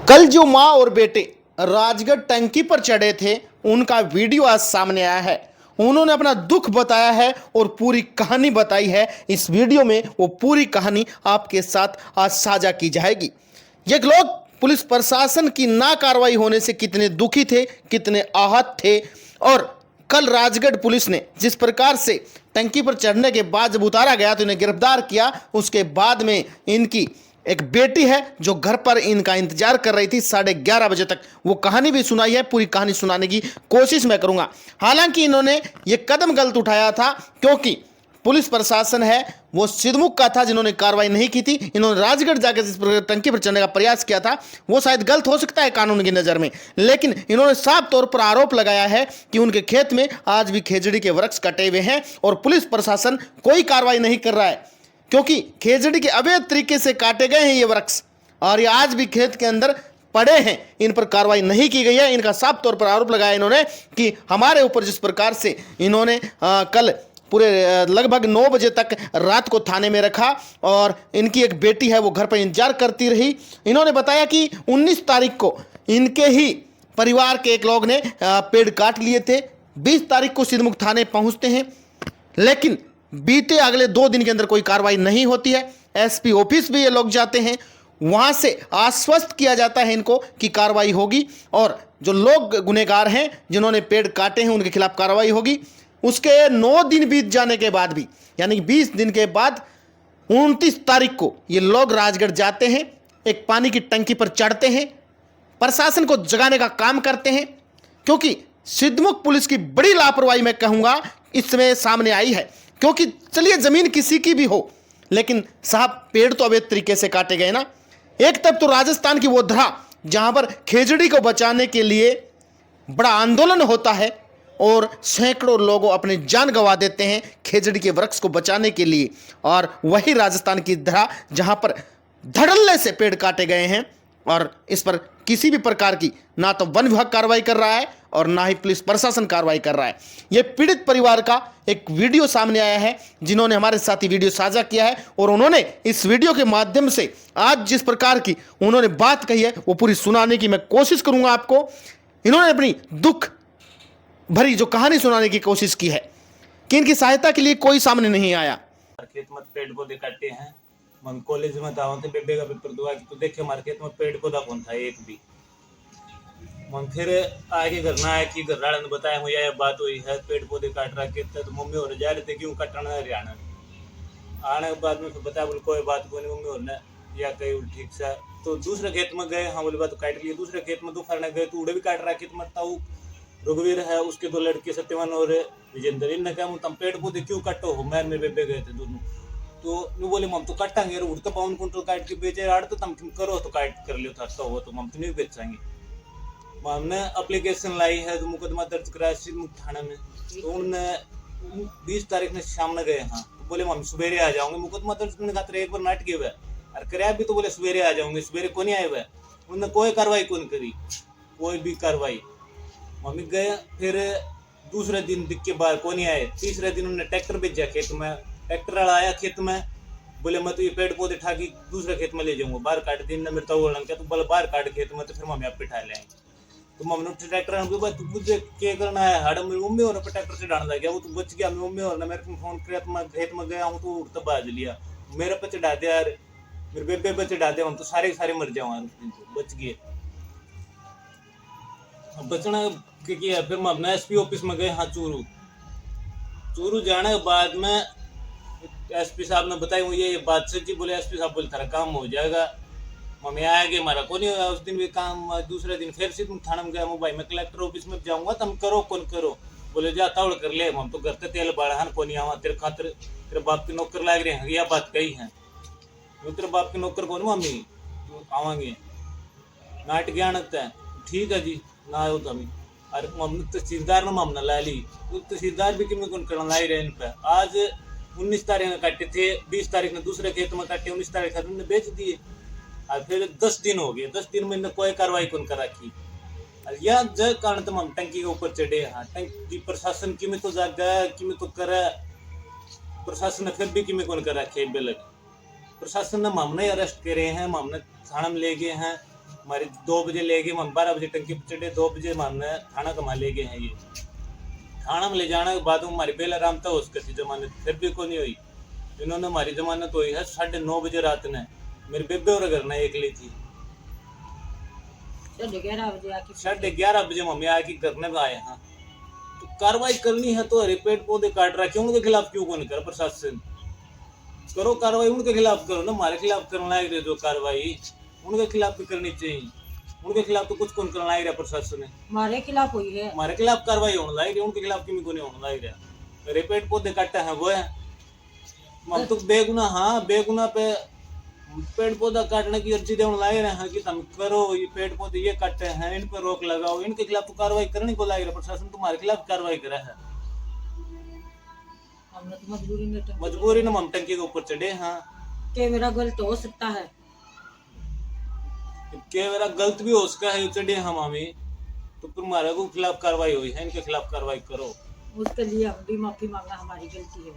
कल जो माँ और बेटे राजगढ़ टंकी पर चढ़े थे, उनका वीडियो आज सामने आया है। उन्होंने अपना दुख बताया है और पूरी कहानी बताई है। इस वीडियो में वो पूरी कहानी आपके साथ आज साझा की जाएगी। ये लोग पुलिस प्रशासन की ना कार्रवाई होने से कितने दुखी थे, कितने आहत थे, और कल राजगढ़ पुलिस ने जिस प्रकार से टंकी पर चढ़ने के बाद जब उतारा गया तो इन्हें गिरफ्तार किया। उसके बाद में इनकी एक बेटी है जो घर पर इनका इंतजार कर रही थी 11:30 बजे तक। वो कहानी भी सुनाई है, पूरी कहानी सुनाने की कोशिश मैं करूंगा। हालांकि इन्होंने ये कदम गलत उठाया था, क्योंकि पुलिस प्रशासन है वो सिद्धमुख का था जिन्होंने कार्रवाई नहीं की थी। इन्होंने राजगढ़ जाकर जिस टंकी पर चढ़ने का प्रयास किया था वो शायद गलत हो सकता है कानून की नज़र में, लेकिन इन्होंने साफ तौर पर आरोप लगाया है कि उनके खेत में आज भी खेजड़ी के वृक्ष कटे हुए हैं और पुलिस प्रशासन कोई कार्रवाई नहीं कर रहा है, क्योंकि खेजड़ी के अवैध तरीके से काटे गए हैं ये वृक्ष और ये आज भी खेत के अंदर पड़े हैं। इन पर कार्रवाई नहीं की गई है। इनका साफ तौर पर आरोप लगाया इन्होंने कि हमारे ऊपर जिस प्रकार से इन्होंने कल पूरे लगभग 9 बजे तक रात को थाने में रखा और इनकी एक बेटी है वो घर पर इंतजार करती रही। इन्होंने बताया कि 19 तारीख को इनके ही परिवार के एक लोग ने पेड़ काट लिए थे। 20 तारीख को सिद्धमुख थाने पहुंचते हैं, लेकिन बीते अगले 2 दिन के अंदर कोई कार्रवाई नहीं होती है। एसपी ऑफिस भी ये लोग जाते हैं, वहां से आश्वस्त किया जाता है इनको कि कार्रवाई होगी और जो लोग गुनहगार हैं जिन्होंने पेड़ काटे हैं उनके खिलाफ कार्रवाई होगी। उसके 9 दिन बीत जाने के बाद भी, यानी 20 दिन के बाद 29 तारीख को ये लोग राजगढ़ जाते हैं, एक पानी की टंकी पर चढ़ते हैं, प्रशासन को जगाने का काम करते हैं, क्योंकि सिद्धमुख पुलिस की बड़ी लापरवाही मैं कहूंगा इसमें सामने आई है। क्योंकि चलिए जमीन किसी की भी हो, लेकिन साहब पेड़ तो अवैध तरीके से काटे गए ना। एक तब तो राजस्थान की वो धरा जहां पर खेजड़ी को बचाने के लिए बड़ा आंदोलन होता है और सैकड़ों लोग अपनी जान गंवा देते हैं खेजड़ी के वृक्ष को बचाने के लिए, और वही राजस्थान की धरा जहां पर धड़ल्ले से पेड़ काटे गए हैं और इस पर किसी भी प्रकार की ना तो वन विभाग कार्रवाई कर रहा है और ना ही पुलिस प्रशासन कार्रवाई कर रहा है। यह पीड़ित परिवार का एक वीडियो सामने आया है, जिन्होंने हमारे साथ ही वीडियो साझा किया है और उन्होंने इस वीडियो के माध्यम से आज जिस प्रकार की उन्होंने बात कही है वो पूरी सुनाने की मैं कोशिश करूंगा आपको। इन्होंने अपनी दुख भरी जो कहानी सुनाने की कोशिश की है कि इनकी सहायता के लिए कोई सामने नहीं आया। खेत में पेड़ पौधे काटे हैं। हम कॉलेज में था, तो बेबे का पेपर दुआ कि तो देखे हमारे खेत में पेड़ पौधा कौन था एक भी। हम फिर आगे घर ना आया कि घर वाले ने बताया मुझे यह बात हुई है, पेड़ पौधे काट रहा खेत। तो मम्मी और जा रहे थे क्यों कटना हरियाणा आने के बाद में फिर बताया बोले कोई बात कोई नहीं। मम्मी और ने या कही ठीक से तो दूसरे खेत में गए। हाँ बोले बात काट लिए। दूसरे खेत में दोपहर काट गए तो उड़े भी काट रहा खेत में था। रघुवीर है उसके 2 लड़के सत्यवान और विजेंद्र, इनने कहा तुम पेड़ पौधे क्यों काटो हो। मैं मेरे बेबे गए थे दोनों, तो नु बोले हम तो काटांगे उड़ते पाउन कुंटल काट के बेचे आड़ तो तुम करो तो काट कर लियो था हो तो हम तो नहीं बेचेंगे। हमने एप्लीकेशन लाई है तो मुकदमा दर्ज कराया सिद्धमुख थाने में। तो उन्होंने 20 तारीख में शाम में गए। हाँ तो बोले हम सवेरे आ जाओगे। मुकदमा दर्ज करने खातिर एक बार नाट गए हुए और कराया भी तो बोले सवेरे आ जाओगे, सवेरे को नहीं आए हुए। उन्होंने कोई कार्रवाई कौन करी, कोई भी कार्रवाई। मम्मी गए फिर दूसरे दिन दिख के बाद को नहीं आए। तीसरे दिन उन्होंने ट्रैक्टर भेजा खेत में। ट्रैक्टर वाला आया खेत में, बोले मैं तो ये पेड़ पौधे उठा के दूसरे खेत में ले जाऊंगा। बाहर काट दिन मेरे तो क्या तो बोले बाहर काट खेत में। तो फिर मम्मी आप पिठा ले आएंगे। तो मम्मी ने ट्रैक्टर तू मुझे क्या करना है हाड़ मेरी मम्मी और ट्रैक्टर से डालना गया वो तो बच गया। मम्मी और ने मेरे को फोन किया तो मैं खेत में गया हूँ तो उड़ता बाज लिया मेरे पे चढ़ा दिया यार, मेरे बेबे पे चढ़ा दिया। हम तो सारे मर जाओ उस दिन तो बच गए। बचना किया फिर हम अपना एसपी ऑफिस में गए। हाँ चूरू जाने के बाद में एसपी साहब ने बताया मुझे ये बात सच्ची। बोले एसपी साहब बोले थारा काम हो जाएगा। मम्मी आएगी हमारा को नहीं हुआ उस दिन भी काम। दूसरे दिन फिर सिद्धमुख थाना में गया। भाई मैं कलेक्टर ऑफिस में जाऊंगा तुम करो कौन करो। बोले जा तावड़ कर ले, हम तो घर ते तेल बाढ़ को नहीं आवा तेरे खातिर तेरे बाप के नौकर लाग रहे हैं। यह बात कही है तेरे बाप के नौकर कौन मम्मी तो आवांगे नाट ज्ञान है। ठीक है जी ना आयो तो हमें अरे मम्मी तहसीलदार ने मामला ला ली तो तहसीलदार भी किमें कौन करना लाई रहे इन पे। आज 19 तारीख में काटे थे, 20 तारीख ने दूसरे खेत में काटे, 19 तारीख ने बेच दिए। और फिर 10 दिन हो गए, 10 दिन में कोई कार्रवाई कौन कर रखी। यह जय कारण तो हम टंकी के ऊपर चढ़े। हाँ टंकी प्रशासन किमें तो जागा किमें तो करे प्रशासन ने फिर भी किमें कौन कर रखे बेलक। प्रशासन ने मामले अरेस्ट करे हैं, मामले थाना में ले गए हैं। हमारी 2 बजे ले गए, हम 12 बजे टंकी पर चढ़े, 2 बजे हमने थाना कमा ले गए हैं। ये थाना में ले जाने के बाद हमारी बेलाराम था उसकी जमानत फिर भी को नहीं हुई। इन्होंने हमारी जमानत हुई है 9:30 बजे रात ने। मेरी बेबे और घर ना एक ली थी, 11:30 बजे मम्मी आके करने में आए हैं। तो कार्रवाई करनी है तो हरे पेड़ पौधे काट रखे, उनके खिलाफ क्यों को नहीं कर प्रशासन? करो कार्रवाई, उनके खिलाफ करो ना, हमारे खिलाफ करना है जो कार्रवाई उनके खिलाफ भी करनी चाहिए। उनके खिलाफ तो कुछ कौन करना ही रहा प्रशासन ने, हमारे खिलाफ हुई है, हमारे खिलाफ कार्रवाई होने लगी, उनके खिलाफ क्यों नहीं होने लग रहा? मेरे पेड़ पौधे काटे हैं वो है, हम तो बेगुना, हाँ बेगुना पे पेड़ पौधा काटने की अर्जी देने लाए रहे हैं कि तुम करो ये पेड़ पौधे ये काटे हैं, इन पर रोक लगाओ, इनके खिलाफ तो कार्रवाई करने को लाए रहा प्रशासन, तुम्हारे खिलाफ कार्रवाई करा है। हमने तो मजबूरी में हम टंकी के ऊपर चढ़े हैं। कि मेरा गलत हो सकता है, क्या मेरा गलत भी हो सकता है, चढ़े हम हमें तो फिर हमारे को खिलाफ कार्रवाई हुई है, इनके खिलाफ कार्रवाई करो। उसके लिए हम भी माफी मांगना हमारी गलती है।